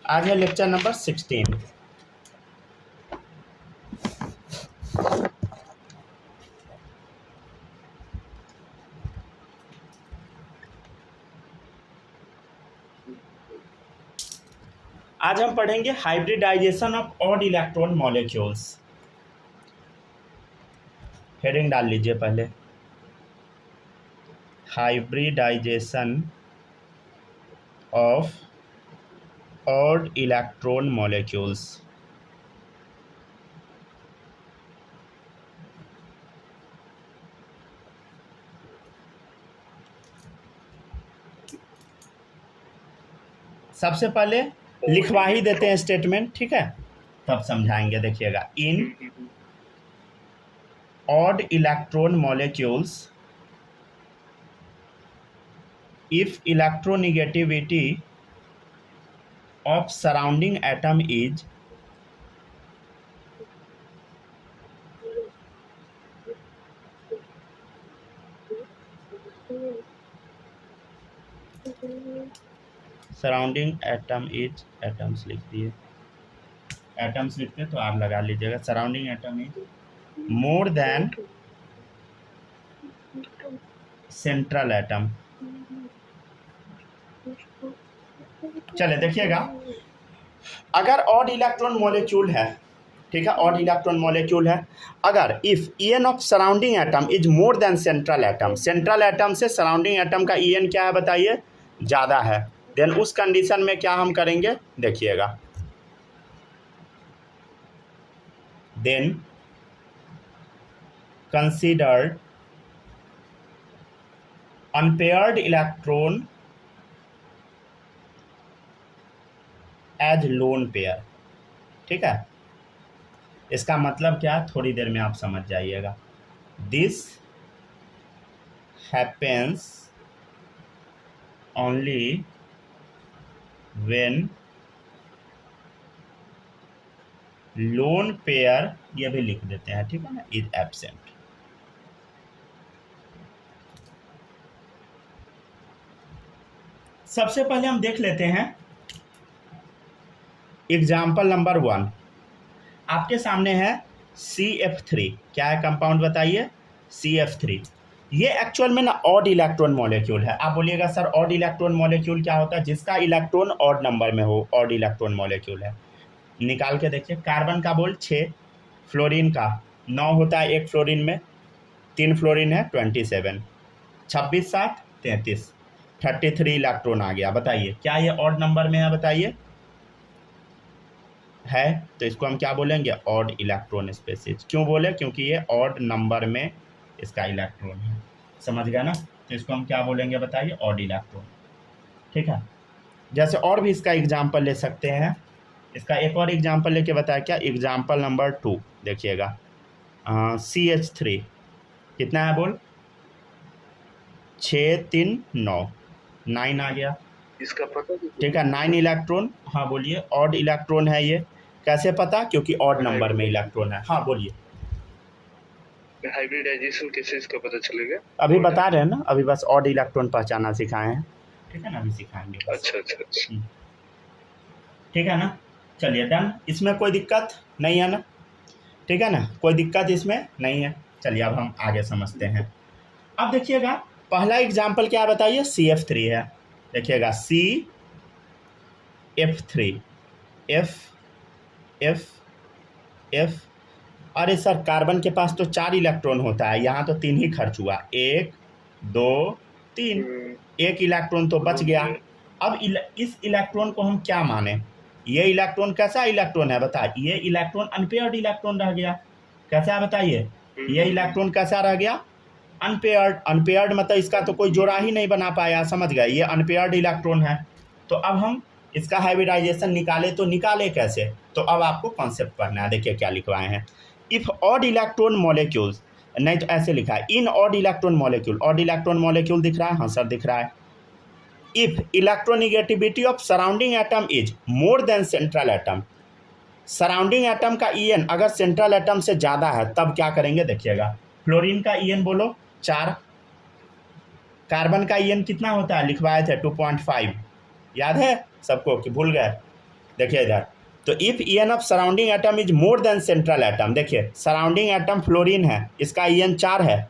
आज है lecture number 16। आज हम पढ़ेंगे hybridization of odd electron molecules. Heading डाल लीजिए पहले, hybridization of odd electron molecules. सबसे पहले लिखवा ही देते हैं स्टेटमेंट, ठीक है, तब समझाएंगे। देखिएगा, in odd electron molecules if electronegativity of surrounding atom is surrounding atom is, atoms लिख दिए, एटम्स लिखते तो आप लगा लीजिएगा, surrounding atom is more than central atom. चले देखिएगा, अगर ऑड इलेक्ट्रॉन मॉलिक्यूल है, ठीक है, ऑड इलेक्ट्रॉन मॉलिक्यूल है, अगर if EN of surrounding atom is more than central atom, central atom से सराउंडिंग एटम का ईएन क्या है बताइए, ज़्यादा है, देन उस कंडीशन में क्या हम करेंगे, देखिएगा, then considered unpaired electron as lone pair. ठीक है, इसका मतलब क्या, थोड़ी देर में आप समझ जाइएगा। This happens only when lone pair, ये भी लिख देते हैं, ठीक है ना, is absent। सबसे पहले हम देख लेते हैं एग्जाम्पल नंबर 1। आपके सामने है CF3। क्या है कंपाउंड बताइए, CF3। ये एक्चुअल में ना ऑड इलेक्ट्रॉन मॉलिक्यूल है। आप बोलिएगा सर ऑड इलेक्ट्रॉन मॉलिक्यूल क्या होता है, जिसका इलेक्ट्रॉन ऑड नंबर में हो, ऑड इलेक्ट्रॉन मॉलिक्यूल है। निकाल के देखिए, कार्बन का बोल 6, फ्लोरीन का 9 होता है एक फ्लोरीन में, 3 फ्लोरीन है 27, 26 7 33, 33 इलेक्ट्रॉन आ गया। बताइए क्या ये ऑड नंबर में है, बताइए है, तो इसको हम क्या बोलेंगे, ऑड इलेक्ट्रॉन स्पेसीज। क्यों बोले, क्योंकि ये ऑड नंबर में इसका इलेक्ट्रॉन है। समझ गया ना, तो इसको हम क्या बोलेंगे बताइए, ऑड इलेक्ट्रॉन। ठीक है, जैसे और भी इसका एग्जाम्पल ले सकते हैं। इसका एक और एग्जाम्पल लेके बताया, क्या, एग्जाम्पल नंबर 2 देखिएगा, CH3 कितना है बोल, 6 3 9, 9 आ गया, इसका पता, ठीक है, 9 इलेक्ट्रॉन। हाँ बोलिए, ऑड इलेक्ट्रॉन है ये, कैसे पता, क्योंकि ऑड नंबर में इलेक्ट्रॉन है। हाँ बोलिए, हाइब्रिडाइजेशन कैसे इसका पता चलेगा, अभी बता रहे हैं ना, अभी बस ऑड इलेक्ट्रॉन पहचाना सिखाए हैं, ठीक है ना, अभी सिखाएंगे। अच्छा अच्छा अच्छा, ठीक है ना, चलिए डन। इसमें कोई दिक्कत नहीं है ना, ठीक है ना, कोई दिक्कत इसमें नहीं है। चलिए अब हम आगे समझते हैं। अब देखिएगा, पहला एग्जाम्पल क्या बताइए, CF3 है। देखिएगा CF3, F। अरे सर कार्बन के पास तो 4 इलेक्ट्रॉन होता है, यहाँ तो 3 ही खर्च हुआ, 1 2 3, 1 इलेक्ट्रॉन तो बच गया। अब इस इलेक्ट्रॉन को हम क्या माने, ये इलेक्ट्रॉन कैसा इलेक्ट्रॉन है बता, ये इलेक्ट्रॉन अनपेयर्ड इलेक्ट्रॉन रह गया। कैसा है बताइए, ये इलेक्ट्रॉन कैसा रह गया, अनपेयर्ड। अनपेयर्ड मतलब इसका तो कोई जोड़ा ही नहीं बना पाया, समझ गए, ये अनपेयर्ड इलेक्ट्रॉन है। तो अब हम इसका हाइब्रिडाइजेशन निकाले, तो निकाले कैसे, तो अब आपको कॉन्सेप्ट पढ़ना है। देखिए क्या लिखवाए हैं, इफ ऑड इलेक्ट्रॉन मॉलिक्यूल्स, नहीं तो ऐसे लिखा है, in odd electron molecule, odd electron molecule दिख रहा है, हाँ सर दिख रहा है। If electronegativity of surrounding atom is more than central atom, surrounding atom का ईएन अगर सेंट्रल एटम से ज़्यादा है तब क्या करेंगे, देखिएगा, फ्लोरीन का ईएन बोलो 4, कार्बन का ईएन कितना होता है, लिखवाए थे 2.5, याद है सबको कि भूल गए? देखिए इधर, तो if EN of surrounding atom is more than central atom, देखिए सराउंडिंग एटम फ्लोरीन है, इसका ईएन 4 है,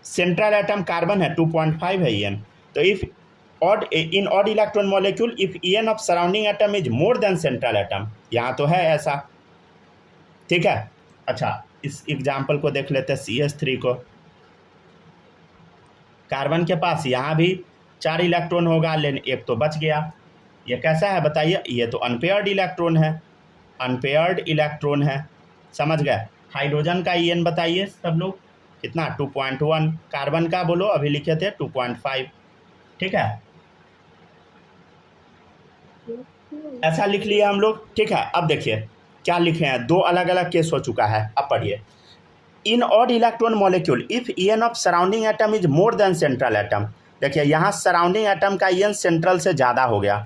सेंट्रल एटम कार्बन है 2.5 है ईएन। तो if odd in odd electron molecule if EN of surrounding atom is more than central atom, यहाँ तो है ऐसा, ठीक है। अच्छा, इस एग्जाम्पल को देख लेते हैं CH3 को। कार्बन के पास यहाँ भी 4 इलेक्ट्रॉन होगा, लेकिन एक तो बच गया। ये कैसा है बताइए? ये तो अनपेयर्ड इलेक्ट्रॉन है, अनपेयर्ड इलेक्ट्रॉन है, समझ गए। हाइड्रोजन का ईएन बताइए सब लोग, कितना? 2.1। कार्बन का बोलो, अभी लिखे थे 2.5, ठीक है, ऐसा लिख लिया हम लोग, ठीक है। अब देखिए क्या लिखे हैं, 2 अलग अलग केस हो चुका है। अब पढ़िए, in odd electron molecule if EN of surrounding atom is more than central atom, देखिए यहाँ सराउंडिंग एटम का ईएन सेंट्रल से ज़्यादा हो गया,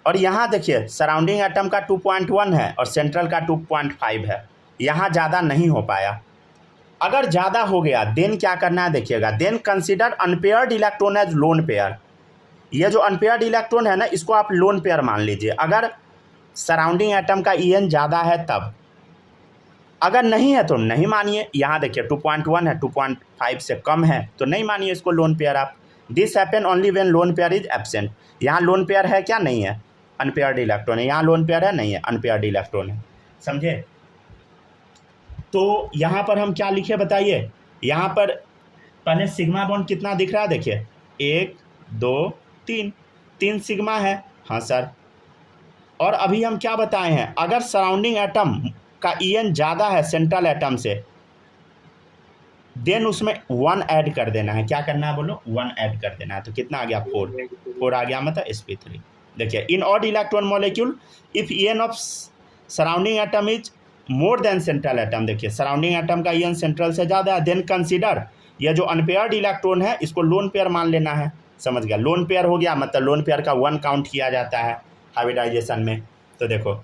और यहाँ देखिए सराउंडिंग एटम का 2.1 है और सेंट्रल का 2.5 है, यहाँ ज़्यादा नहीं हो पाया। अगर ज़्यादा हो गया देन क्या करना है देखिएगा, then consider unpaired electron as lone pair. ये जो अनपेयर्ड इलेक्ट्रॉन है ना, इसको आप लोन पेयर मान लीजिए, अगर सराउंडिंग एटम का ईएन ज़्यादा है तब, अगर नहीं है तो नहीं मानिए। यहाँ देखिए 2.1 है, 2.5 से कम है तो नहीं मानिए इसको लोन पेयर आप। This happen only when lone pair is absent. यहाँ लोन पेयर है क्या? नहीं है, अनपेयर्ड इलेक्ट्रॉन है। यहाँ लोन पेयर है? नहीं है, अनपेयर्ड इलेक्ट्रॉन है, समझे। तो यहाँ पर हम क्या लिखे बताइए, यहाँ पर पहले सिग्मा बॉन्ड कितना दिख रहा है, देखिए 1 2 3, 3 सिग्मा है, हाँ सर। और अभी हम क्या बताए हैं, अगर सराउंडिंग एटम का ईएन ज़्यादा है सेंट्रल एटम से, देन उसमें 1 ऐड कर देना है। क्या करना है बोलो? 1 ऐड कर देना है। तो कितना आ गया? 4 आ गया, मतलब sp3। देखिए, in odd electron molecule if EN of surrounding atom is more than central atom, देखिए सराउंडिंग एटम का ईएन सेंट्रल से ज़्यादा है, देन कंसीडर, ये जो अनपेयर्ड इलेक्ट्रॉन है इसको लोन पेयर मान लेना है, समझ गया। लोन पेयर हो गया, मतलब लोन पेयर का 1 काउंट किया जाता है हाइब्रिडाइजेशन में। तो देखो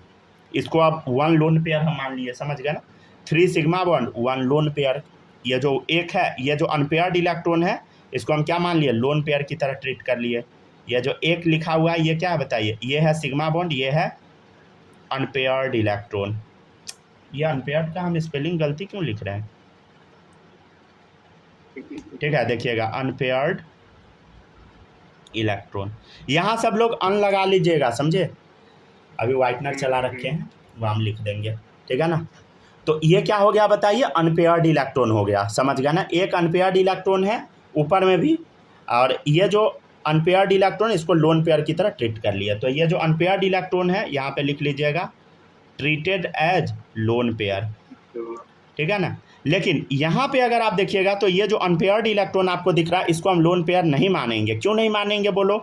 इसको अब 1 लोन पेयर हम मान लिए, समझ गए ना। 3 सिग्मा बॉन्ड 1 लोन पेयर। ये जो एक है, ये जो अनपेयर्ड इलेक्ट्रॉन है, इसको हम क्या मान लिए? लोन पेयर की तरह ट्रीट कर लिए। ये जो एक लिखा हुआ है ये क्या है बताइए? ये है सिग्मा बॉन्ड, ये है अनपेयर्ड इलेक्ट्रॉन। ये अनपेयर्ड का हम स्पेलिंग गलती क्यों लिख रहे हैं? ठीक है, देखिएगा अनपेयर्ड इलेक्ट्रॉन, यहाँ सब लोग अन लगा लीजिएगा, समझे। अभी वाइटनर चला रखे हैं, वो हम लिख देंगे, ठीक है ना। तो ये क्या हो गया बताइए? अनपेयर्ड इलेक्ट्रॉन हो गया, समझ गया ना। एक अनपेयर्ड इलेक्ट्रॉन है ऊपर में भी, और ये जो अनपेयर्ड इलेक्ट्रॉन इसको लोन पेयर की तरह ट्रीट कर लिया। तो ये जो अनपेयर्ड इलेक्ट्रॉन है यहाँ पे लिख लीजिएगा ट्रीटेड एज लोन पेयर, ठीक है ना। लेकिन यहाँ पे अगर आप देखिएगा तो ये जो अनपेयर्ड इलेक्ट्रॉन आपको दिख रहा है इसको हम लोन पेयर नहीं मानेंगे। क्यों नहीं मानेंगे बोलो?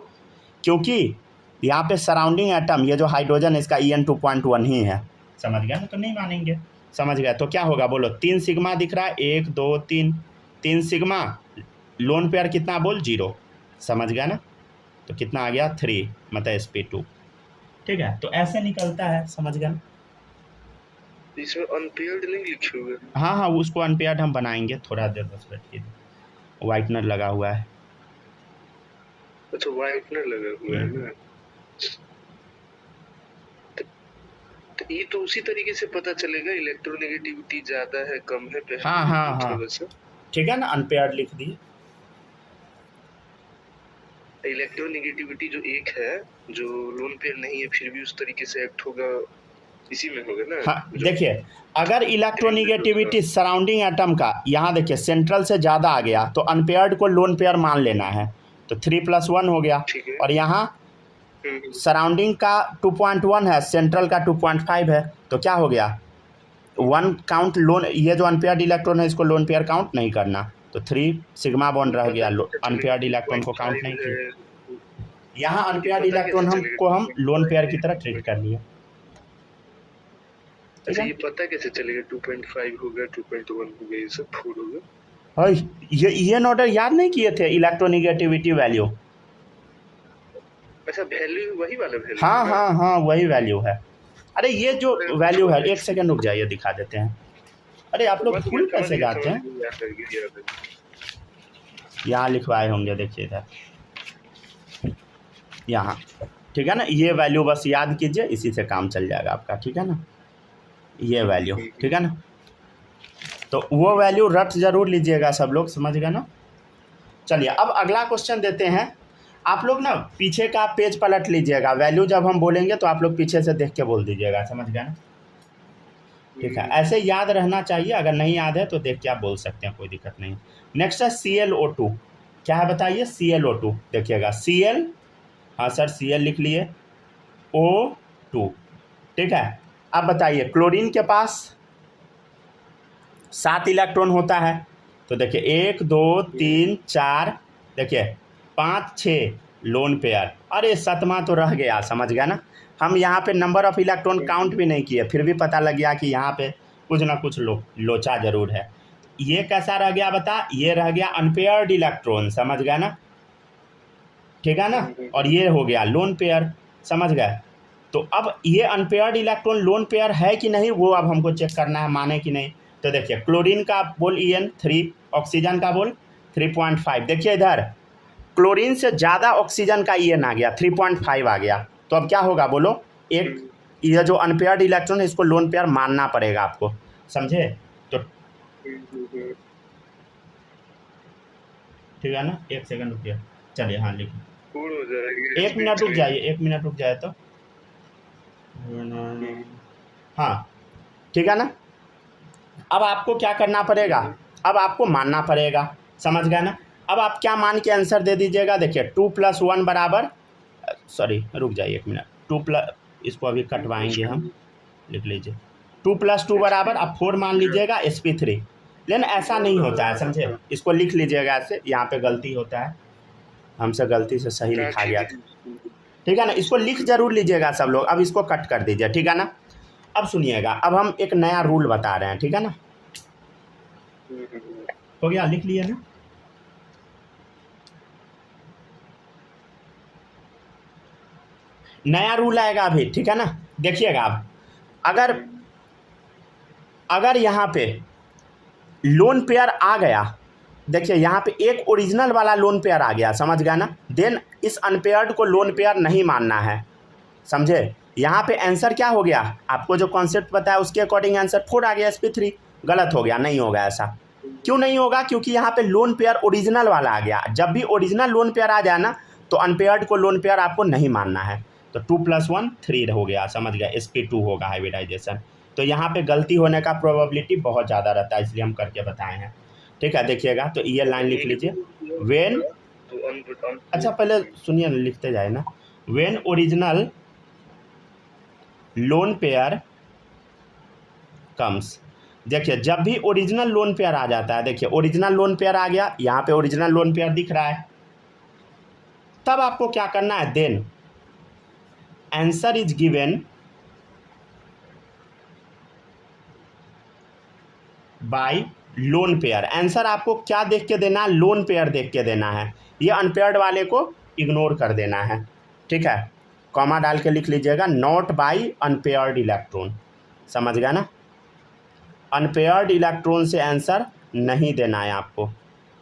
क्योंकि यहाँ पे सराउंडिंग एटम, ये जो हाइड्रोजन इसका EN 2.1 ही है, समझ गया ना, तो नहीं मानेंगे, समझ गया। तो क्या होगा बोलो? 3 सिग्मा दिख रहा है, 1 2 3, 3 सिग्मा, लोन पेयर कितना बोल? 0, समझ गया ना। तो कितना आ गया? 3, मतलब sp2, ठीक है। तो ऐसे निकलता है, समझ गया ना। इसमें अनपेयर्ड नहीं लिखे हुए? हाँ हाँ, उसको अनपेयर्ड हम बनाएंगे, थोड़ा देर बस बैठिए, वाइटनर लगा हुआ है। अच्छा, वाइटनर लगा हुआ है ना। तो ये तो उसी तरीके से पता चलेगा इलेक्ट्रोनेगेटिविटी ज्यादा है कम है। हाँ हाँ हाँ, ठीक है ना, अनपेयर्ड लिख दिए। इलेक्ट्रोनेगेटिविटी जो एक है, जो लोन पेयर नहीं है, फिर भी उस तरीके से एक्ट होगा, इसी में होगा ना। हाँ, देखिए अगर इलेक्ट्रोनेगेटिविटी सराउंडिंग एटम का यहाँ देखिए सेंट्रल से ज़्यादा आ गया तो अनपेयर्ड को लोन पेयर मान लेना है, तो 3 + 1 हो गया। और यहाँ सराउंडिंग का 2.1 है, सेंट्रल का 2.5 है, तो क्या हो गया? 1 काउंट लोन, ये जो अनपेयर्ड इलेक्ट्रॉन है इसको लोन पेयर काउंट नहीं करना, तो 3 सिग्मा बॉन्ड रह गया, अनपेयर्ड इलेक्ट्रॉन को काउंट नहीं किया। यहाँ अनपेयर्ड इलेक्ट्रॉन को हम लोन पेयर की तरह ट्रीट कर लिए। अच्छा, ये पता कैसे चलेगा 2.5 होगा, 2.1 होगा, ये सब 4 होगा? हाँ, ये ऑर्डर याद नहीं किए थे इलेक्ट्रोनेगेटिविटी वैल्यू? अच्छा, वैल्यू वही वाला वैल्यू? हाँ हाँ हाँ, वही वैल्यू है। अरे ये जो वैल्यू है, 1 सेकंड रुक जाइए, दिखा देते हैं। अरे आप लोग भूल कैसे जाते हैं? यहाँ लिखवाए होंगे, देखिए इधर यहाँ, ठीक है ना। ये वैल्यू बस याद कीजिए, इसी से काम चल जाएगा आपका, ठीक है ना। ये वैल्यू, ठीक है ना। तो वो वैल्यू रट जरूर लीजिएगा सब लोग, समझ गए ना। चलिए अब अगला क्वेश्चन देते हैं। आप लोग ना पीछे का पेज पलट लीजिएगा, वैल्यू जब हम बोलेंगे तो आप लोग पीछे से देख के बोल दीजिएगा, समझ गए ना। ठीक है, ऐसे याद रहना चाहिए, अगर नहीं याद है तो देख के आप बोल सकते हैं, कोई दिक्कत नहीं। नेक्स्ट है ClO2, क्या है बताइए। ClO2 देखिएगा, Cl, हाँ सर Cl लिख लिए, O2, ठीक है। अब बताइए क्लोरीन के पास 7 इलेक्ट्रॉन होता है, तो देखिए 1 2 3 4, देखिए 5 6 लोन पेयर, अरे 7वां तो रह गया, समझ गया ना। हम यहाँ पे नंबर ऑफ इलेक्ट्रॉन काउंट भी नहीं किए, फिर भी पता लग गया कि यहाँ पे कुछ ना कुछ लोचा जरूर है। ये कैसा रह गया बता, ये रह गया अनपेयर्ड इलेक्ट्रॉन, समझ गया ना, ठीक है ना। और ये हो गया लोन पेयर, समझ गए। तो अब ये अनपेयर्ड इलेक्ट्रॉन लोन पेयर है कि नहीं, वो अब हमको चेक करना है, माने कि नहीं। तो देखिए क्लोरीन का बोल En 3, ऑक्सीजन का बोल 3.5, देखिए इधर क्लोरीन से ज़्यादा ऑक्सीजन का En आ गया, 3.5 आ गया। तो अब क्या होगा बोलो, एक ये जो अनपेयर्ड इलेक्ट्रॉन है इसको लोन पेयर मानना पड़ेगा आपको, समझे। तो ठीक है ना, 1 सेकंड रुकिए, चलिए हाँ लिखिए, 1 मिनट रुक जाइए, 1 मिनट रुक जाए तो, हाँ ठीक है ना। अब आपको क्या करना पड़ेगा, अब आपको मानना पड़ेगा, समझ गए ना। अब आप क्या मान के आंसर दे दीजिएगा, देखिए 2 + 1 बराबर, सॉरी रुक जाइए 1 मिनट, 2 प्लस, इसको अभी कटवाएंगे हम, लिख लीजिए 2 + 2 बराबर, अब 4 मान लीजिएगा sp3, लेकिन ऐसा नहीं होता है, समझे। इसको लिख लीजिएगा ऐसे, यहाँ पे गलती होता है, हमसे गलती से सही लिखा गया था, ठीक है ना। इसको लिख जरूर लीजिएगा सब लोग। अब इसको कट कर दीजिए, ठीक है ना। अब सुनिएगा, अब हम एक नया रूल बता रहे हैं, ठीक है ना। हो गया, लिख लिए ना। नया रूल आएगा अभी, ठीक है ना। देखिएगा अब अगर यहाँ पे लोन पेयर आ गया, देखिए यहाँ पे एक ओरिजिनल वाला लोन पेयर आ गया, समझ गया ना, देन इस अनपेयर्ड को लोन पेयर नहीं मानना है, समझे। यहाँ पे आंसर क्या हो गया, आपको जो कॉन्सेप्ट बताया उसके अकॉर्डिंग आंसर 4 आ गया, sp3 गलत हो गया, नहीं होगा ऐसा। क्यों नहीं होगा, क्योंकि यहाँ पे लोन पेयर ओरिजिनल वाला आ गया। जब भी ओरिजिनल लोन पेयर आ जाए ना, तो अनपेयर्ड को लोन पेयर आपको नहीं मानना है। तो 2 + 1 3 हो गया, समझ गया, sp2 होगा हाइब्रिडाइजेशन। तो यहाँ पे गलती होने का प्रोबेबिलिटी बहुत ज़्यादा रहता है, इसलिए हम करके बताए हैं, ठीक है। देखिएगा, तो ये लाइन लिख लीजिए, वेन, अच्छा पहले सुनिए, लिखते जाए ना, when original lone pair comes, देखिए जब भी ओरिजिनल लोन पेयर आ जाता है, देखिए ओरिजिनल लोन पेयर आ गया, यहाँ पे ओरिजिनल लोन पेयर दिख रहा है, तब आपको क्या करना है, then answer is given by lone pair. Answer आपको क्या देख के देना है, लोन पेयर देख के देना है, ये अनपेयर्ड वाले को इग्नोर कर देना है, ठीक है। कॉमा डाल के लिख लीजिएगा, नॉट बाय अनपेयर्ड इलेक्ट्रॉन, समझ गया ना। अनपेयर्ड इलेक्ट्रॉन से आंसर नहीं देना है आपको,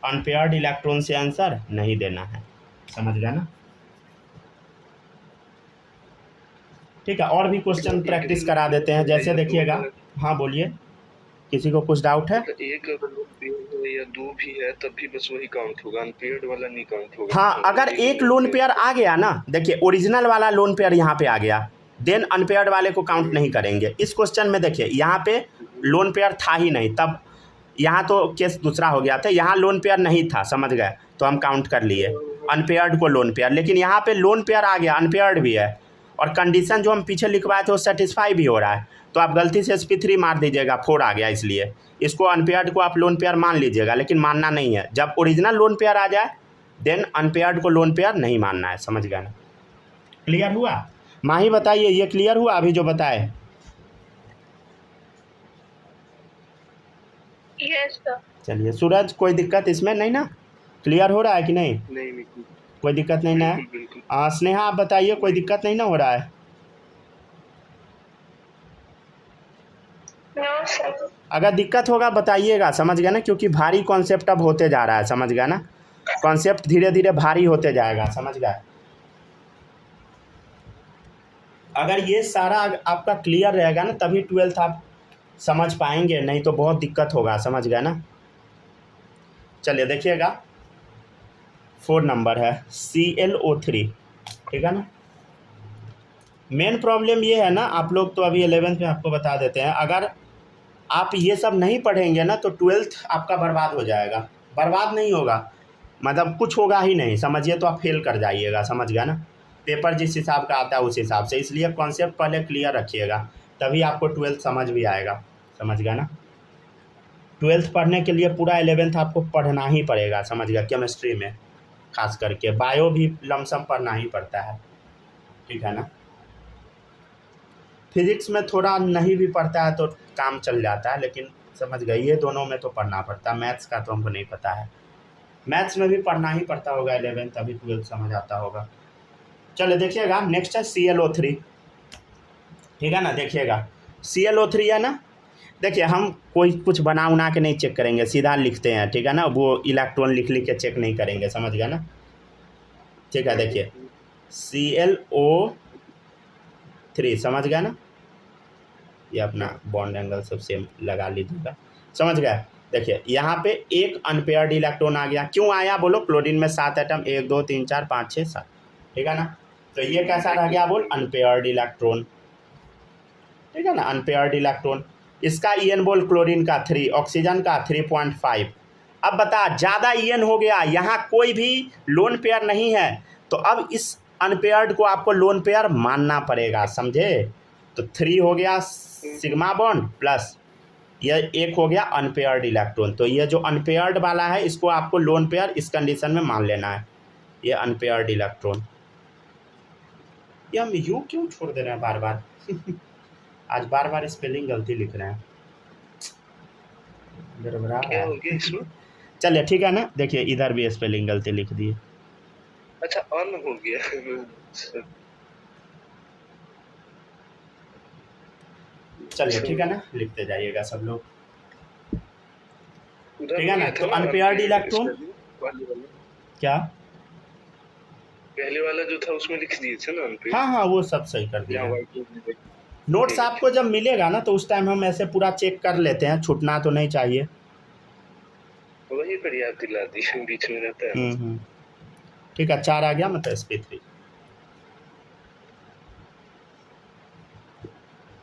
अनपेयर्ड इलेक्ट्रॉन से आंसर नहीं देना है, समझ गया ना। ठीक है, और भी क्वेश्चन प्रैक्टिस करा देते हैं, जैसे देखिएगा, हाँ बोलिए, किसी को कुछ डाउट है। एक अगर लोन पेयर या 2 भी है तब भी बस वही काउंट होगा, अनपेयर्ड वाला नहीं काउंट होगा। हाँ, अगर एक लोन पेयर आ गया ना, देखिए ओरिजिनल वाला लोन पेयर यहाँ पे आ गया, देन अनपेयर्ड वाले को काउंट नहीं करेंगे। इस क्वेश्चन में देखिए यहाँ पे लोन पेयर था ही नहीं, तब यहाँ तो केस दूसरा हो गया था, यहाँ लोन पेयर नहीं था, समझ गए, तो हम काउंट कर लिए अनपेयर्ड को लोन पेयर। लेकिन यहाँ पे लोन पेयर आ गया, अनपेयर्ड भी है, और कंडीशन जो हम पीछे लिखवाए थे वो सेटिस्फाई भी हो रहा है, तो आप गलती से sp3 मार दीजिएगा, 4 आ गया, इसलिए इसको अनपेयर्ड को आप लोन पेयर मान लीजिएगा, लेकिन मानना नहीं है। जब ओरिजिनल लोन पेयर आ जाए देन अनपेयर्ड को लोन पेयर नहीं मानना है, समझ गया ना। क्लियर हुआ, माही बताइए, ये क्लियर हुआ अभी जो बताए। Yes sir. चलिए सूरज, कोई दिक्कत इसमें नहीं ना, क्लियर हो रहा है कि नहीं? नहीं कोई दिक्कत नहीं ना है। स्नेहा आप बताइए, कोई दिक्कत नहीं ना हो रहा है? No sir. अगर दिक्कत होगा बताइएगा, समझ गया ना, क्योंकि भारी कॉन्सेप्ट अब होते जा रहा है, समझ गया ना। कॉन्सेप्ट धीरे धीरे भारी होते जाएगा, समझ गए। अगर ये सारा आपका क्लियर रहेगा ना तभी 12th आप समझ पाएंगे, नहीं तो बहुत दिक्कत होगा, समझ गए ना। चलिए देखिएगा 4 नंबर है ClO3, ठीक है ना। मेन प्रॉब्लम ये है ना, आप लोग तो अभी 11th में आपको बता देते हैं, अगर आप ये सब नहीं पढ़ेंगे ना तो 12th आपका बर्बाद हो जाएगा। बर्बाद नहीं होगा, मतलब कुछ होगा ही नहीं, समझिए तो आप फेल कर जाइएगा, समझ गया ना। पेपर जिस हिसाब का आता है उस हिसाब से, इसलिए कॉन्सेप्ट पहले क्लियर रखिएगा, तभी आपको 12th समझ भी आएगा, समझ गया ना। 12th पढ़ने के लिए पूरा 11th आपको पढ़ना ही पड़ेगा, समझ गया। केमिस्ट्री में खास करके, बायो भी लमसम पढ़ना ही पड़ता है, ठीक है ना। फिजिक्स में थोड़ा नहीं भी पढ़ता है तो काम चल जाता है, लेकिन समझ गए ये दोनों में तो पढ़ना पड़ता है। मैथ्स का तो हमको नहीं पता है, मैथ्स में भी पढ़ना ही पड़ता होगा 11th, तभी 12th समझ आता होगा। चलो देखिएगा नेक्स्ट है ClO3, ठीक है ना। देखिएगा ClO3 है ना, देखिए हम कोई कुछ बना उना के नहीं चेक करेंगे, सीधा लिखते हैं, ठीक है ना। वो इलेक्ट्रॉन लिख लिख के चेक नहीं करेंगे, समझ गया ना, ठीक है। देखिए ClO3 समझ गया ना, ये अपना बॉन्ड एंगल सब सेम लगा लीजिएगा, समझ गया। देखिए यहाँ पे एक अनपेयर्ड इलेक्ट्रॉन आ गया, क्यों आया बोलो, क्लोरीन में 7 एटम, 1 2 3 4 5 6 7, ठीक है ना। तो ये कैसा रह गया बोल, अनपेयर्ड इलेक्ट्रॉन, ठीक है ना, अनपेयर्ड इलेक्ट्रॉन। इसका EN बोल क्लोरीन का 3, ऑक्सीजन का 3.5। अब बता ज़्यादा EN हो गया, यहाँ कोई भी लोन पेयर नहीं है, तो अब इस अनपेयर्ड को आपको लोन पेयर मानना पड़ेगा, समझे। तो 3 हो गया सिग्मा बॉन्ड प्लस ये 1 हो गया अनपेयर्ड इलेक्ट्रॉन। तो ये जो अनपेयर्ड वाला है इसको आपको लोन पेयर इस कंडीशन में मान लेना है, ये अनपेयर्ड इलेक्ट्रॉन। ये हम यूँ क्यों छोड़ दे रहे हैं बार बार आज बार बार स्पेलिंग गलती लिख रहे हैं, गड़बड़ा क्या हो गया इसमें? चलिए ठीक है ना, देखिए इधर भी स्पेलिंग गलती लिख दी, अच्छा अन हो गया। चलिए ठीक है ना, लिखते जाइएगा सब लोग, उधर ठीक है ना। गया तो था अनपेयर्ड इलेक्ट्रॉन क्या, पहले वाला जो था उसमें लिख दिए थे ना अनपेयर्ड। हाँ हाँ वो सब सही कर दिया। यहाँ नोट्स आपको जब मिलेगा ना तो उस टाइम हम ऐसे पूरा चेक कर लेते हैं, छूटना तो नहीं चाहिए। वही पर याद दिला दी, बीच में रहता है। ठीक है, 4 आ गया मतलब sp3।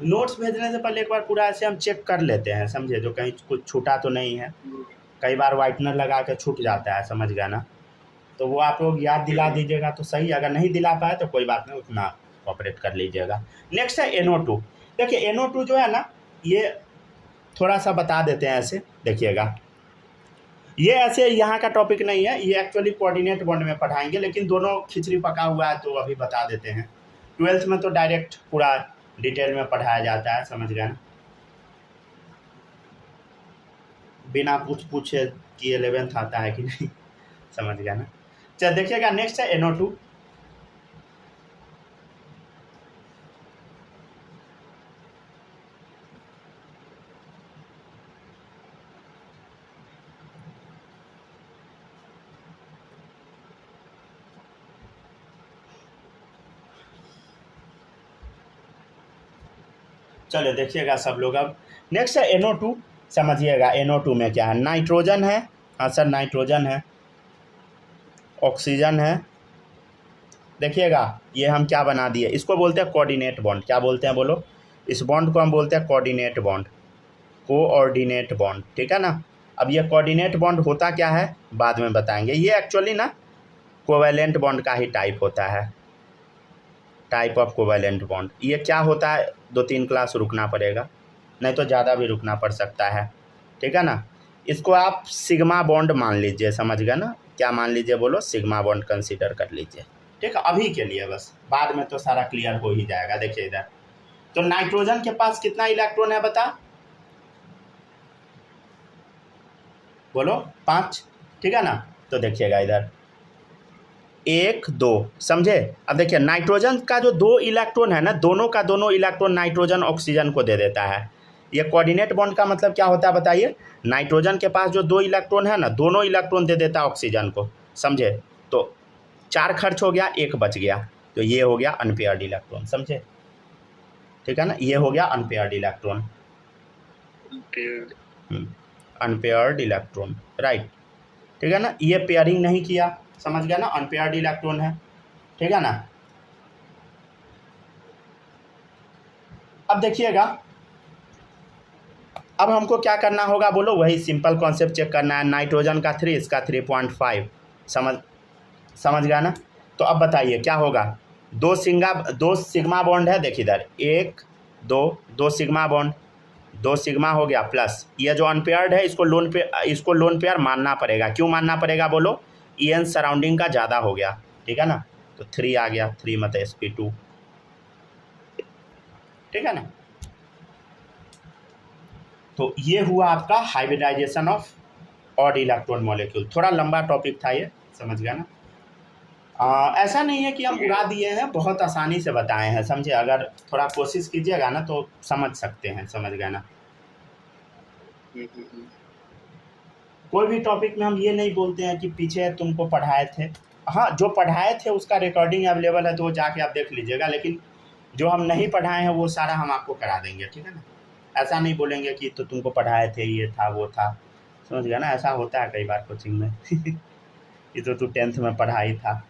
नोट्स भेजने से पहले एक बार पूरा ऐसे हम चेक कर लेते हैं, समझे, जो कहीं कुछ छूटा तो नहीं है। कई बार वाइटनर लगा के छूट जाता है, समझ गया ना। तो वो आप लोग याद दिला दीजिएगा तो सही, अगर नहीं दिला पाए तो कोई बात नहीं, उतना कॉपरेट कर लीजिएगा। नेक्स्ट है NO2। देखिए NO2 जो है ना, ये थोड़ा सा बता देते हैं ऐसे, देखिएगा ये ऐसे यहाँ का टॉपिक नहीं है, ये एक्चुअली कोऑर्डिनेट बॉन्ड में पढ़ाएंगे, लेकिन दोनों खिचड़ी पका हुआ है तो अभी बता देते हैं। 12th में तो डायरेक्ट पूरा डिटेल में पढ़ाया जाता है, समझ गए ना, बिना पूछे कि 11th आता है कि नहीं, समझ गया ना। चल देखिएगा नेक्स्ट है NO2। चलो देखिएगा सब लोग, अब नेक्स्ट है NO2। समझिएगा NO2 में क्या है, नाइट्रोजन है, हाँ सर नाइट्रोजन है, ऑक्सीजन है। देखिएगा ये हम क्या बना दिए, इसको बोलते हैं कोऑर्डिनेट बॉन्ड। क्या बोलते हैं बोलो, इस बॉन्ड को हम बोलते हैं कोऑर्डिनेट बॉन्ड, कोऑर्डिनेट बॉन्ड, ठीक है ना। अब ये कोऑर्डिनेट बॉन्ड होता क्या है बाद में बताएंगे। ये एक्चुअली ना कोवैलेंट बॉन्ड का ही टाइप होता है, टाइप ऑफ कोवैलेंट बॉन्ड। ये क्या होता है 2-3 क्लास रुकना पड़ेगा, नहीं तो ज़्यादा भी रुकना पड़ सकता है, ठीक है ना। इसको आप सिग्मा बॉन्ड मान लीजिए, समझ गए ना। क्या मान लीजिए बोलो, सिग्मा बॉन्ड कंसीडर कर लीजिए, ठीक है, अभी के लिए बस, बाद में तो सारा क्लियर हो ही जाएगा। देखिए इधर तो नाइट्रोजन के पास कितना इलेक्ट्रॉन है बता, बोलो 5, ठीक है ना। तो देखिएगा इधर 1 2, समझे। अब देखिए नाइट्रोजन का जो 2 इलेक्ट्रॉन है ना, दोनों का दोनों इलेक्ट्रॉन नाइट्रोजन ऑक्सीजन को दे देता है। ये कोऑर्डिनेट बॉन्ड का मतलब क्या होता है बताइए, नाइट्रोजन के पास जो 2 इलेक्ट्रॉन है ना, दोनों इलेक्ट्रॉन दे देता है ऑक्सीजन को। समझे। तो 4 खर्च हो गया, 1 बच गया, तो ये हो गया अनपेयर्ड इलेक्ट्रॉन, समझे। ठीक है ना, ये हो गया unpaired electron, unpaired electron, right. ठीक है ना, ये पेयरिंग नहीं किया, समझ गया ना, अनपेयर्ड इलेक्ट्रॉन है। ठीक है ना। अब देखिएगा, अब हमको क्या करना होगा बोलो, वही सिंपल कॉन्सेप्ट चेक करना है। नाइट्रोजन का 3, इसका 3.5, समझ गया ना। तो अब बताइए क्या होगा, 2 सिग्मा बॉन्ड है, देखिए इधर 1 2 सिग्मा बॉन्ड, 2 सिग्मा हो गया, प्लस ये जो अनपेयर्ड है इसको लोन पेयर मानना पड़ेगा। क्यों मानना पड़ेगा बोलो, EN सराउंडिंग का ज़्यादा हो गया। ठीक है ना, तो 3 आ गया, 3 मतलब sp2। ठीक है ना। तो ये हुआ आपका hybridization of odd electron molecule. थोड़ा लंबा टॉपिक था ये, समझ गया ना। ऐसा नहीं है कि हम उड़ा दिए हैं, बहुत आसानी से बताए हैं, समझे। अगर थोड़ा कोशिश कीजिएगा ना तो समझ सकते हैं, समझ गए ना। कोई भी टॉपिक में हम ये नहीं बोलते हैं कि पीछे तुमको पढ़ाए थे। हाँ, जो पढ़ाए थे उसका रिकॉर्डिंग अवेलेबल है, तो वो जाके आप देख लीजिएगा, लेकिन जो हम नहीं पढ़ाए हैं वो सारा हम आपको करा देंगे। ठीक है ना, ऐसा नहीं बोलेंगे कि तो तुमको पढ़ाए थे, ये था वो था, समझ गया ना। ऐसा होता है कई बार कोचिंग में ये तो तू 10th में पढ़ाई था।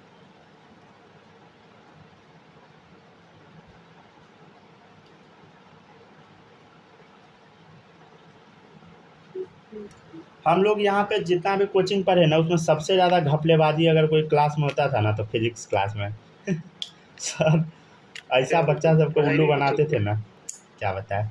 हम लोग यहाँ पे जितना भी कोचिंग पढ़े ना, उसमें सबसे ज़्यादा घपलेबाजी अगर कोई क्लास में होता था ना, तो फिजिक्स क्लास में सब ऐसा बच्चा सबको उल्लू बनाते थे ना, क्या बताए।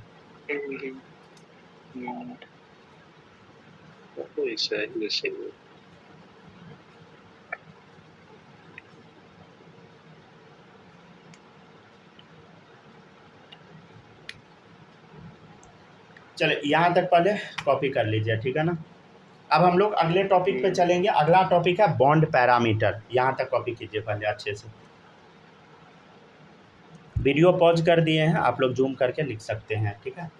चले यहाँ तक पहले कॉपी कर लीजिए। ठीक है ना। अब हम लोग अगले टॉपिक पे चलेंगे। अगला टॉपिक है बॉन्ड पैरामीटर। यहाँ तक कॉपी कीजिए पहले अच्छे से। वीडियो पॉज कर दिए हैं, आप लोग जूम करके लिख सकते हैं। ठीक है।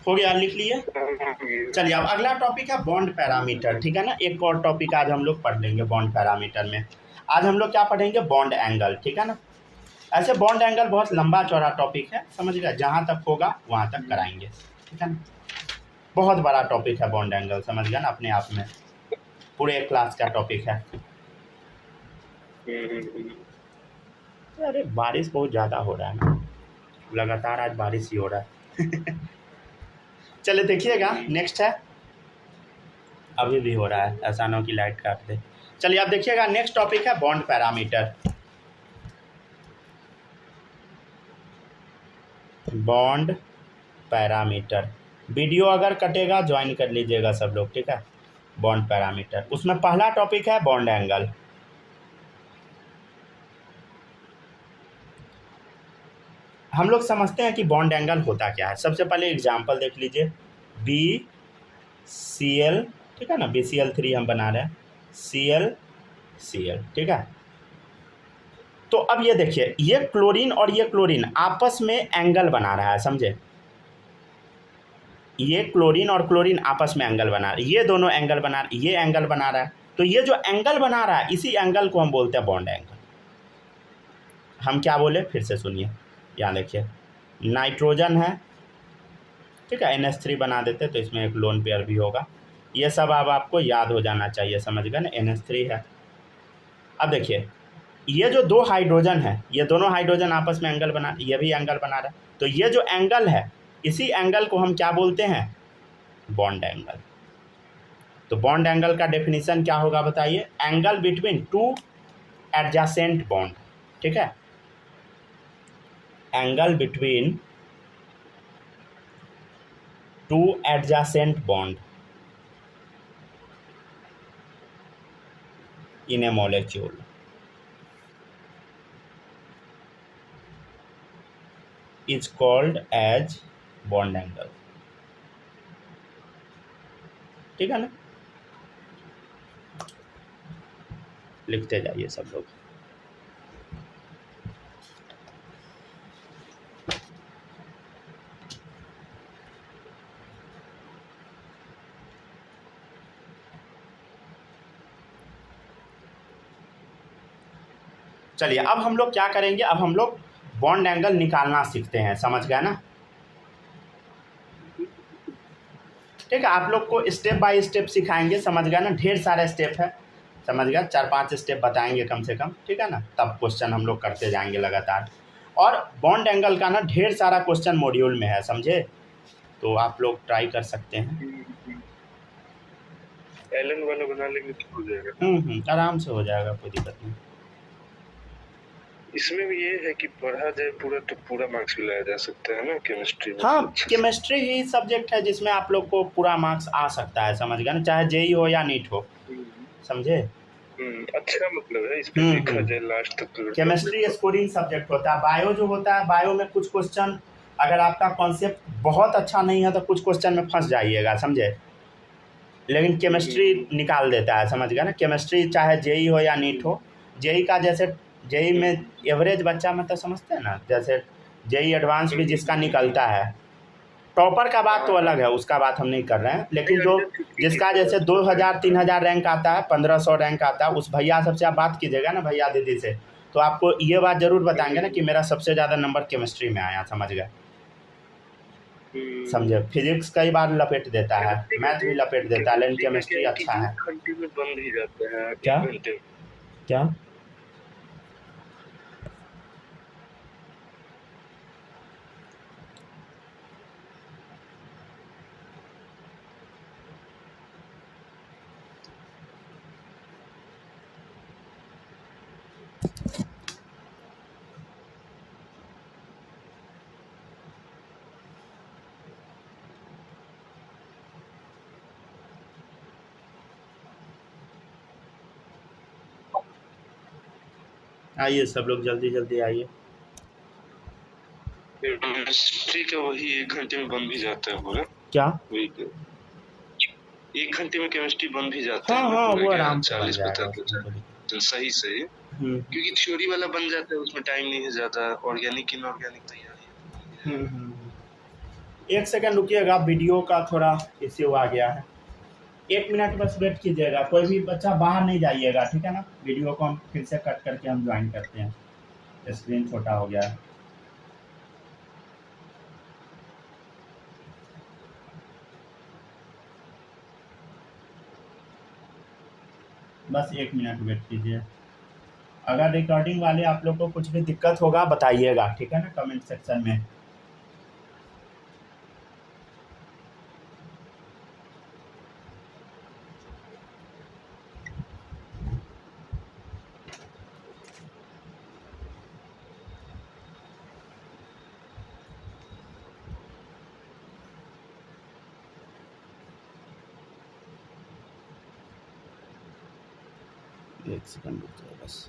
हो गया, लिख लिए। चलिए अब अगला टॉपिक है बॉन्ड पैरामीटर। ठीक है ना। एक और टॉपिक आज हम लोग पढ़ लेंगे बॉन्ड पैरामीटर में। आज हम लोग क्या पढ़ेंगे, बॉन्ड एंगल। ठीक है ना। ऐसे बॉन्ड एंगल बहुत लंबा चौड़ा टॉपिक है, समझ गया। जहाँ तक होगा वहाँ तक कराएंगे। ठीक है ना। बहुत बड़ा टॉपिक है बॉन्ड एंगल, समझ गया ना, अपने आप में पूरे एक क्लास का टॉपिक है। अरे बारिश बहुत ज़्यादा हो रहा है ना, लगातार आज बारिश ही हो रहा है चले देखिएगा, नेक्स्ट है, अभी भी हो रहा है, ऐसा ना हो कि लाइट काट दे। चलिए अब देखिएगा, नेक्स्ट टॉपिक है bond parameter. Bond parameter video अगर कटेगा ज्वाइन कर लीजिएगा सब लोग। ठीक है। बॉन्ड पैरामीटर, उसमें पहला टॉपिक है बॉन्ड एंगल। हम लोग समझते हैं कि बॉन्ड एंगल होता क्या है। सबसे पहले एग्जांपल देख लीजिए, BCl। ठीक है ना, BCl3 हम बना रहे हैं, Cl। ठीक है। तो अब ये देखिए, ये क्लोरीन और ये क्लोरीन आपस में एंगल बना रहा है, समझे। ये क्लोरीन और क्लोरीन आपस में एंगल बना रहा है, ये दोनों एंगल बना, ये एंगल बना रहा है। तो ये जो एंगल बना रहा है, इसी एंगल को हम बोलते हैं बॉन्ड एंगल। हम क्या बोले, फिर से सुनिए। यहाँ देखिए, नाइट्रोजन है, ठीक है। NH3 बना देते तो इसमें एक लोन पेयर भी होगा। ये सब अब आपको याद हो जाना चाहिए, समझ गए ना। NH3 है। अब देखिए ये जो दो हाइड्रोजन है, ये दोनों हाइड्रोजन आपस में एंगल बना, ये भी एंगल बना रहा है, तो ये जो एंगल है इसी एंगल को हम क्या बोलते हैं, बॉन्ड एंगल। तो बॉन्ड एंगल का डेफिनेशन क्या होगा बताइए, angle between two adjacent bond, ठीक है। Angle between two adjacent bond in A molecule is called as bond angle, ठीक है ना। लिखते जाइए सब लोग। चलिए अब हम लोग क्या करेंगे, अब हम लोग बॉन्ड एंगल निकालना सीखते हैं, समझ गए ना। ठीक है, आप लोग को स्टेप बाय स्टेप सिखाएंगे, समझ गए ना। ढेर सारे स्टेप है, समझ गए, 4-5 स्टेप बताएंगे कम से कम, ठीक है ना। तब क्वेश्चन हम लोग करते जाएंगे लगातार। और बॉन्ड एंगल का ना ढेर सारा क्वेश्चन मॉड्यूल में है, समझे, तो आप लोग ट्राई कर सकते हैं। एलन वाला बना लेंगे तो हो जाएगा। आराम से हो जाएगा, कोई दिक्कत नहीं। इसमें भी ये है कि पढ़ा जाए पूरा तो पूरा मार्क्स भी लाया जा सकता है ना केमिस्ट्री में। हाँ, केमिस्ट्री ही सब्जेक्ट है जिसमें आप लोग को पूरा मार्क्स आ सकता है, समझ गए ना, चाहे जेई हो या नीट हो, समझे। अच्छा मतलब है इसमें देखा जाए लास्ट तक तो केमिस्ट्री स्कोरिंग सब्जेक्ट होता है। बायो जो होता है, बायो में कुछ क्वेश्चन अगर आपका कॉन्सेप्ट बहुत अच्छा नहीं है तो कुछ क्वेश्चन में फंस जाइएगा, समझे, लेकिन केमिस्ट्री निकाल देता है, समझ गया ना। केमिस्ट्री चाहे जेई हो या नीट हो, जेई का जैसे जेई में एवरेज बच्चा मतलब समझते हैं ना, जैसे जेई एडवांस भी जिसका निकलता है, टॉपर का बात तो अलग है, उसका बात हम नहीं कर रहे हैं, लेकिन जो जिसका जैसे 2000-3000 रैंक आता है, 1500 रैंक आता है, उस भैया सबसे आप बात कीजिएगा ना, भैया दीदी से, तो आपको ये बात जरूर बताएंगे ना कि मेरा सबसे ज़्यादा नंबर केमिस्ट्री में आया, समझ गए, समझे। फिजिक्स कई बार लपेट देता है, मैथ भी लपेट देता है, लेकिन केमिस्ट्री अच्छा है। घंटे में बंद ही जाता है। क्या क्या आइए सब लोग जल्दी जल्दी आइए। केमिस्ट्री का वही 1 घंटे में बन भी जाता है पूरा। क्या वही 1 घंटे में केमिस्ट्री बन भी जाता है। हाँ, वो आराम से बन 40-50 सही सही, क्योंकि थ्योरी वाला बन जाता है, उसमें टाइम नहीं है ज़्यादा। ऑर्गेनिक इनऑर्गेनिक तैयारी। 1 सेकंड रुकिएगा, वीडियो का थोड़ा इश्यू आ गया है, 1 मिनट बस वेट कीजिएगा, कोई भी बच्चा बाहर नहीं जाइएगा, ठीक है ना। वीडियो को हम फिर से कट करके हम ज्वाइन करते हैं, स्क्रीन छोटा हो गया है। बस 1 मिनट वेट कीजिए। अगर रिकॉर्डिंग वाले आप लोग को कुछ भी दिक्कत होगा बताइएगा, ठीक है ना, कमेंट सेक्शन में। एक सेकंड रुक जाओ बस।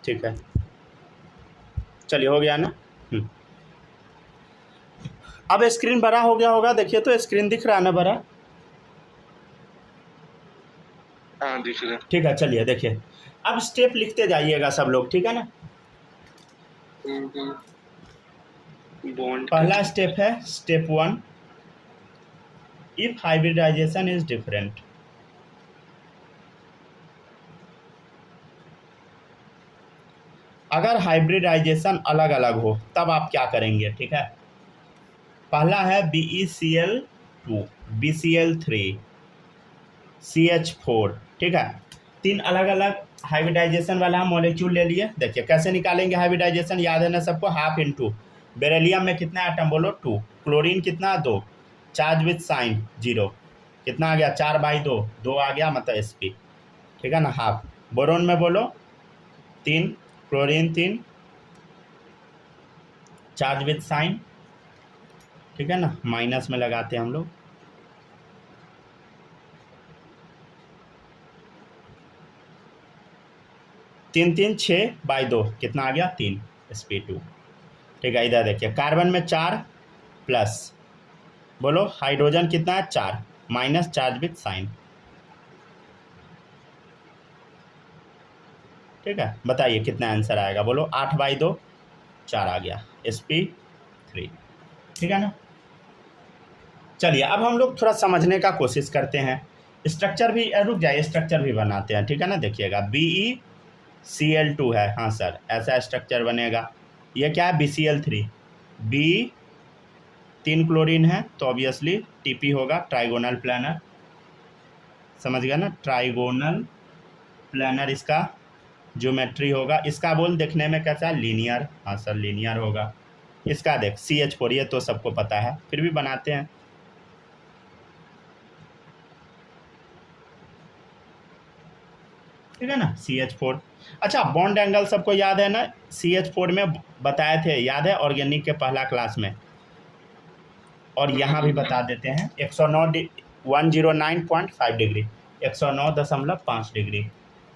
ठीक है, चलिए हो गया ना। अब स्क्रीन बड़ा हो गया होगा, देखिए तो स्क्रीन दिख रहा है ना बड़ा। हाँ दिख रहा है। ठीक है, चलिए देखिए, अब स्टेप लिखते जाइएगा सब लोग, ठीक है ना। पहला स्टेप है step 1, if hybridization is different. अगर हाइब्रिडाइजेशन अलग अलग हो तब आप क्या करेंगे, ठीक है। पहला है BeCl2, BCl3, CH4, ठीक है। 3 अलग अलग हाइब्रिडाइजेशन वाला हम मॉलिक्यूल ले लिए। देखिए कैसे निकालेंगे हाइब्रिडाइजेशन, याद है ना सबको, हाफ इंटू बेरिलियम में कितना एटम बोलो 2, क्लोरीन कितना 2, चार्ज विथ साइन 0, कितना आ गया 4/2, 2 आ गया मतलब Sp, ठीक है ना, हाफ। बोरोन में बोलो 3, क्लोरीन 3, चार्ज विथ साइन, ठीक है ना, माइनस में लगाते हैं हम लोग। तीन 6/2 कितना आ गया 3 Sp2, ठीक है। इधर देखिए कार्बन में 4 प्लस बोलो हाइड्रोजन कितना है 4 माइनस चार्ज विथ साइन, ठीक है। बताइए कितना आंसर आएगा, बोलो 8/2 4 आ गया Sp3, ठीक है ना। चलिए अब हम लोग थोड़ा समझने का कोशिश करते हैं, स्ट्रक्चर भी रुक जाइए, स्ट्रक्चर भी बनाते हैं, ठीक है ना। देखिएगा BeCl2 है, हाँ सर ऐसा स्ट्रक्चर बनेगा। ये क्या है BCl3, B 3 क्लोरीन है तो ऑब्वियसली TP होगा, ट्राइगोनल प्लानर, समझ गया ना, ट्राइगोनल प्लानर इसका ज्योमेट्री होगा। इसका बोल देखने में कैसा, लीनियर, हाँ सर लीनियर होगा। इसका देख CH4, ये तो सबको पता है फिर भी बनाते हैं, ठीक है ना, CH4। अच्छा बॉन्ड एंगल सबको याद है ना, CH4 में बताए थे, याद है ऑर्गेनिक के पहला क्लास में, और यहाँ भी बता देते हैं 109.5 डिग्री, 109.5 डिग्री,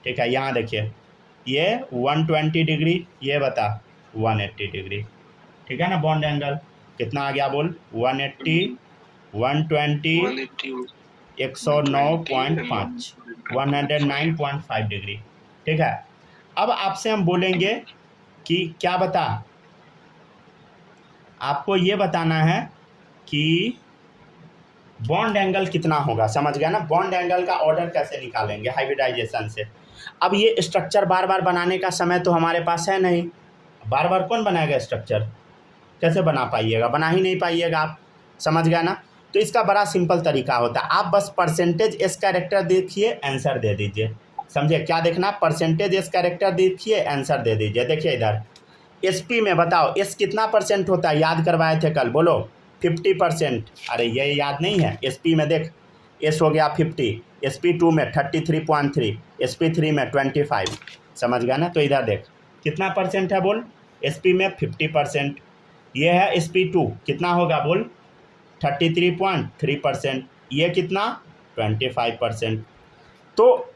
ठीक है। यहाँ देखिए ये 120 डिग्री, ये बता 180 डिग्री, ठीक है ना। बॉन्ड एंगल कितना आ गया बोल, 180, 120, 109.5, 109.5 डिग्री, ठीक है। अब आपसे हम बोलेंगे कि क्या बता, आपको ये बताना है कि बॉन्ड एंगल कितना होगा, समझ गया ना। बॉन्ड एंगल का ऑर्डर कैसे निकालेंगे हाइब्रिडाइजेशन से। अब ये स्ट्रक्चर बार बार बनाने का समय तो हमारे पास है नहीं, बार बार कौन बनाएगा स्ट्रक्चर, कैसे बना पाइएगा, बना ही नहीं पाइएगा आप, समझ गया ना। तो इसका बड़ा सिंपल तरीका होता है, आप बस परसेंटेज एस कैरेक्टर देखिए आंसर दे दीजिए, समझे। क्या देखना, परसेंटेज एस कैरेक्टर देखिए आंसर दे दीजिए। देखिए इधर Sp में बताओ एस कितना परसेंट होता है, याद करवाए थे कल, बोलो 50%। अरे ये याद नहीं है, Sp में देख एस हो गया 50, Sp2 में 33.3, Sp3 में 25, समझ गया ना। तो इधर देख कितना परसेंट है बोल, Sp में 50%, ये है Sp2 कितना होगा बोल 33.3%, ये कितना 25%। तो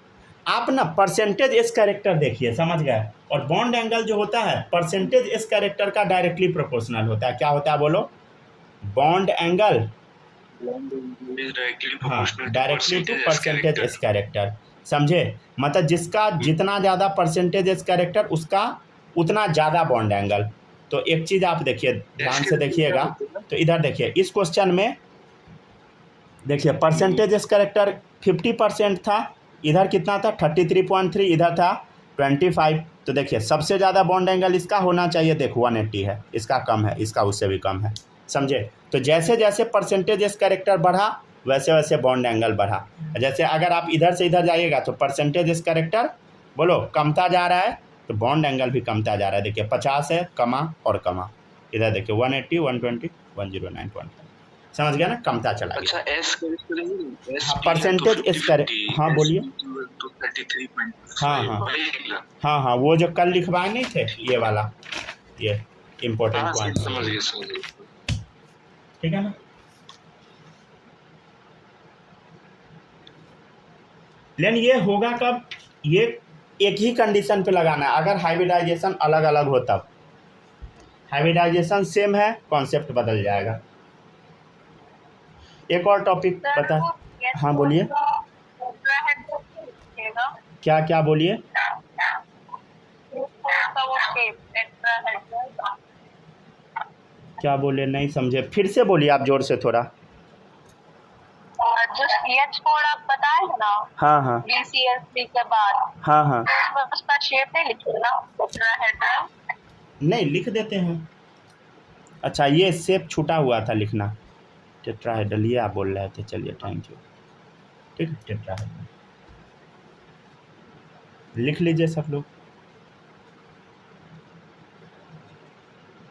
आप ना परसेंटेज एस कैरेक्टर देखिए, समझ गए। और बॉन्ड एंगल जो होता है परसेंटेज एस कैरेक्टर का डायरेक्टली प्रोपोर्शनल होता है, क्या होता है बोलो, बॉन्ड एंगल, हाँ directly to percentage S character, समझे। मतलब जिसका जितना ज़्यादा परसेंटेज एस कैरेक्टर उसका उतना ज़्यादा बॉन्ड एंगल। तो एक चीज़ आप देखिए ध्यान से देखिएगा, तो इधर देखिए इस क्वेश्चन में देखिए परसेंटेज एस कैरेक्टर 50% था, इधर कितना था 33.3, इधर था 25। तो देखिए सबसे ज़्यादा बॉन्ड एंगल इसका होना चाहिए, देखो 180 है, इसका कम है, इसका उससे भी कम है, समझे। तो जैसे जैसे परसेंटेज एस कैरेक्टर बढ़ा वैसे वैसे बॉन्ड एंगल बढ़ा। जैसे अगर आप इधर से इधर जाइएगा तो परसेंटेज एस कैरेक्टर बोलो कमता जा रहा है, तो बॉन्ड एंगल भी कमता जा रहा है। देखिए 50 है, कमा और कमा, इधर देखिए 180, 120, 109.5, समझ गया ना, कमता चला गया। अच्छा एस हाँ परसेंटेज एस कैरेक्टर, हाँ बोलिए, हाँ हाँ हाँ हाँ वो जो कल लिखवाए नहीं थे, ये वाला, ये इम्पोर्टेंट पॉइंट, ठीक है ना। लेकिन ये होगा कब, ये एक ही कंडीशन पे लगाना है, अगर हाइब्रिडाइजेशन अलग अलग हो तब। हाइब्रिडाइजेशन सेम है, कॉन्सेप्ट बदल जाएगा। एक और टॉपिक बता, हाँ बोलिए, क्या क्या बोलिए, क्या बोले नहीं समझे, फिर से बोलिए आप जोर से थोड़ा। जो CH4 आप बताए है ना, हाँ हाँ BCSB के बाद, हाँ हाँ, तो उसमें उसका शेप नहीं लिखे ना, टेट्राहेड्रल। नहीं लिख देते हैं। अच्छा, ये शेप छूटा हुआ था लिखना, टेट्राहेड्रल ये आप बोल रहे थे। चलिए थैंक यू, ठीक है, टेट्राहेड्रल लिख लीजिए सब लोग।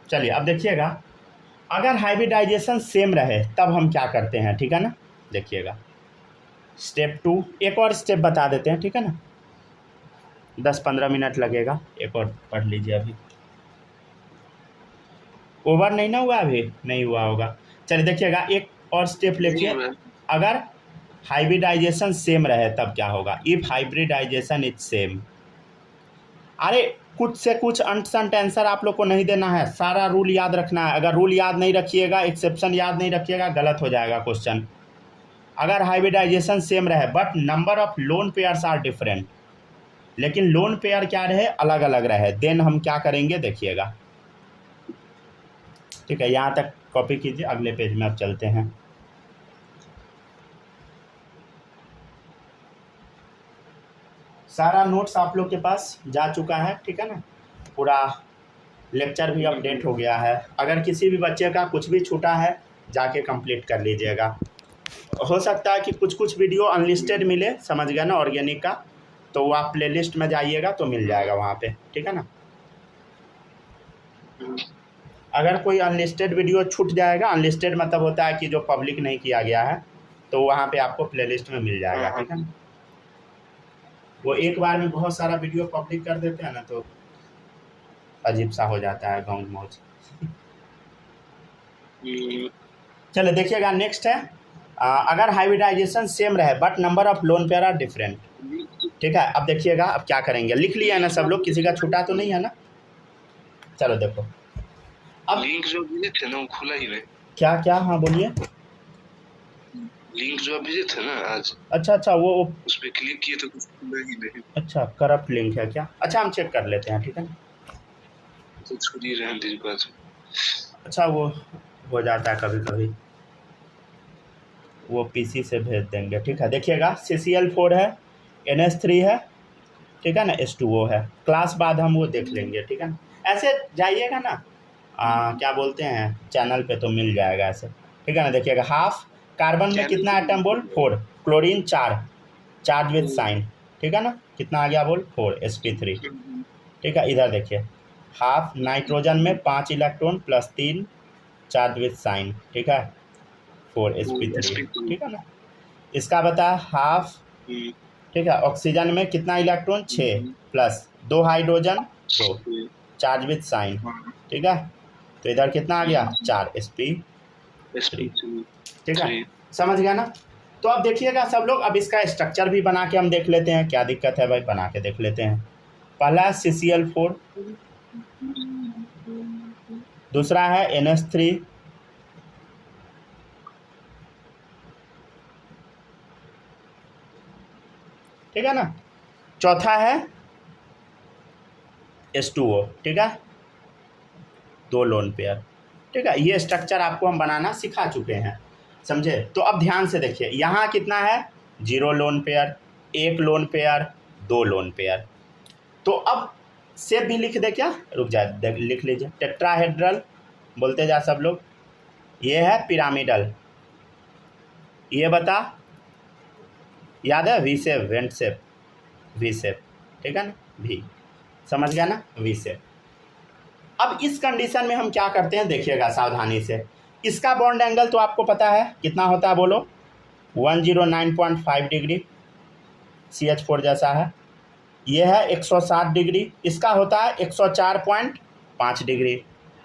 चलिए अब देखिएगा, अगर हाइब्रिडाइजेशन सेम रहे तब हम क्या करते हैं, ठीक है ना। देखिएगा स्टेप 2, एक और स्टेप बता देते हैं, ठीक है ना। 10-15 मिनट लगेगा, एक और पढ़ लीजिए। अभी ओवर नहीं ना हुआ, अभी नहीं हुआ होगा। चलिए देखिएगा, एक और स्टेप लिखिए। अगर हाइब्रिडाइजेशन सेम रहे तब क्या होगा, इफ हाइब्रिडाइजेशन इज सेम। अरे कुछ से कुछ अनसंट आंसर आप लोग को नहीं देना है, सारा रूल याद रखना है। अगर रूल याद नहीं रखिएगा, एक्सेप्शन याद नहीं रखिएगा, गलत हो जाएगा क्वेश्चन। अगर हाइब्रिडाइजेशन सेम रहे but number of lone pairs are different, लेकिन लोन पेयर क्या रहे, अलग अलग रहे, देन हम क्या करेंगे देखिएगा। ठीक है, यहाँ तक कॉपी कीजिए, अगले पेज में अब चलते हैं। सारा नोट्स आप लोग के पास जा चुका है, ठीक है ना। पूरा लेक्चर भी अपडेट हो गया है। अगर किसी भी बच्चे का कुछ भी छूटा है जाके कंप्लीट कर लीजिएगा। हो सकता है कि कुछ कुछ वीडियो अनलिस्टेड मिले, समझ गया ना, ऑर्गेनिक का, तो वो आप प्लेलिस्ट में जाइएगा तो मिल जाएगा वहाँ पे, ठीक है ना। अगर कोई अनलिस्टेड वीडियो छूट जाएगा, अनलिस्टेड मतलब होता है कि जो पब्लिक नहीं किया गया है, तो वहाँ पे आपको प्लेलिस्ट में मिल जाएगा, ठीक है ना। वो एक बार में बहुत सारा वीडियो पब्लिक कर देते हैं ना, तो अजीब सा हो जाता है गाँव मौज। चलो देखिएगा, नेक्स्ट है, अगर हाइब्रिडाइजेशन सेम रहे but number of lone pair are different, ठीक है। अब देखिएगा, अब क्या करेंगे, लिख लिया है ना सब लोग, किसी का छूटा तो नहीं है ना। चलो देखो, अब लिंक जो भेजे थे ना वो खुला ही नहीं। क्या क्या, हाँ बोलिए। लिंक जो भेजे थे ना आज, अच्छा वो उस पर क्लिक किए तो कुछ खुला ही नहीं। अच्छा, करप्ट लिंक है क्या। अच्छा हम चेक कर लेते हैं, ठीक है ना, तो छुरी रहने दीजिए बात। अच्छा वो हो जाता है कभी कभी, वो पीसी से भेज देंगे, ठीक है। देखिएगा CCl4 है, NH3 है, ठीक है ना, H2O है। क्लास बाद हम वो देख लेंगे, ठीक है ना। ऐसे जाइएगा ना, क्या बोलते हैं, चैनल पे तो मिल जाएगा ऐसे, ठीक है ना। देखिएगा, हाफ कार्बन में कितना आइटम बोल, 4, क्लोरीन 4, चार्ज विथ साइन, ठीक है ना। कितना आ गया बोल, 4 sp3, ठीक है। इधर देखिए, हाफ नाइट्रोजन में 5 electron plus 3 charge with sign, ठीक है, 4 sp3, ठीक है ना। इसका बता हाफ, ठीक है। ऑक्सीजन में कितना electron, 6 plus 2 hydrogen 2 charge with sign, ठीक है। तो इधर कितना आ गया, 4 sp3, ठीक है। समझ गया ना। तो अब देखिएगा सब लोग, अब इसका स्ट्रक्चर भी बना के हम देख लेते हैं, क्या दिक्कत है भाई, बना के देख लेते हैं। पहला है CCl4, दूसरा है NH3, ठीक है ना, चौथा है H2O, ठीक है, 2 लोन पेयर, ठीक है। ये स्ट्रक्चर आपको हम बनाना सिखा चुके हैं, समझे। तो अब ध्यान से देखिए, यहाँ कितना है, 0 lone pair, 1 lone pair, 2 lone pair. तो अब से भी लिख दे क्या, रुक जाए, लिख लीजिए। टेट्राहेड्रल बोलते जा सब लोग, ये है पिरामिडल, ये बता, याद है, V shape, went shape, V shape, ठीक है ना, वी, समझ गया ना, वी शेप। अब इस कंडीशन में हम क्या करते हैं देखिएगा सावधानी से। इसका बॉन्ड एंगल तो आपको पता है कितना होता है, बोलो, 109.5 डिग्री, CH4 जैसा है। ये है 160 डिग्री, इसका होता है 104.5 डिग्री।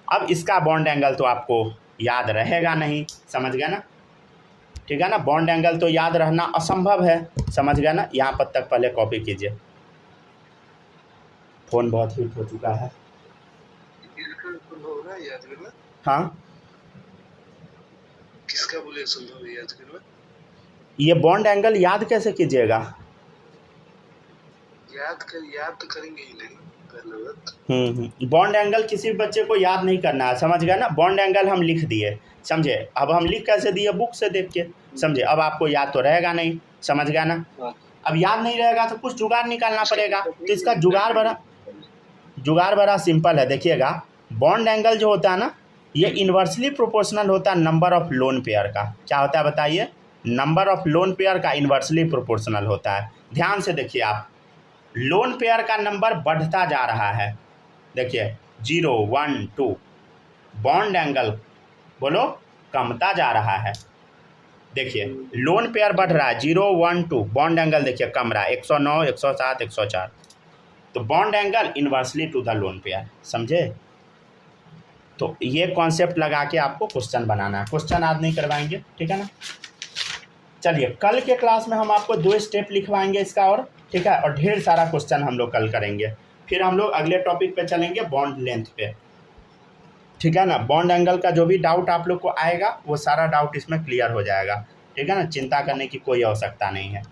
अब इसका बॉन्ड एंगल तो आपको याद रहेगा नहीं, समझ गया ना, ठीक है ना। बॉन्ड एंगल तो याद रहना असंभव है, समझ गया ना। यहाँ पर तक पहले कॉपी कीजिए, फ़ोन बहुत हीट हो चुका है। याद करना, हाँ, किसका बोले संभव है याद करना, ये बॉन्ड एंगल याद कैसे कीजिएगा, याद तो करेंगे ही नहीं। पहला बात। बॉन्ड एंगल किसी भी बच्चे को याद नहीं करना है, समझ गया ना। बॉन्ड एंगल हम लिख दिए, समझे। अब हम लिख कैसे दिए, बुक से देख के, समझे। अब आपको याद तो रहेगा नहीं, समझ गया ना। अब याद नहीं रहेगा तो कुछ जुगाड़ निकालना पड़ेगा। तो इसका जुगाड़ बड़ा सिंपल है, देखिएगा। बॉन्ड एंगल जो होता है ना, ये इन्वर्सली प्रोपोर्शनल होता है नंबर ऑफ लोन पेयर का। क्या होता है बताइए, नंबर ऑफ लोन पेयर का इन्वर्सली प्रोपोर्शनल होता है। ध्यान से देखिए आप, लोन पेयर का नंबर बढ़ता जा रहा है, देखिए 0 1 2। बॉन्ड एंगल बोलो कमता जा रहा है, देखिए लोन पेयर बढ़ रहा है 0 1 2, बॉन्ड एंगल देखिए कम रहा है 109 107 104। तो bond angle inversely to the lone pair, समझे। तो ये कॉन्सेप्ट लगा के आपको क्वेश्चन बनाना है। क्वेश्चन आज नहीं करवाएंगे, ठीक है ना। चलिए कल के क्लास में हम आपको 2 स्टेप लिखवाएंगे इसका, और ठीक है, और ढेर सारा क्वेश्चन हम लोग कल करेंगे। फिर हम लोग अगले टॉपिक पे चलेंगे, बॉन्ड लेंथ पे, ठीक है ना। बॉन्ड एंगल का जो भी डाउट आप लोग को आएगा वो सारा डाउट इसमें क्लियर हो जाएगा, ठीक है ना। चिंता करने की कोई आवश्यकता नहीं है।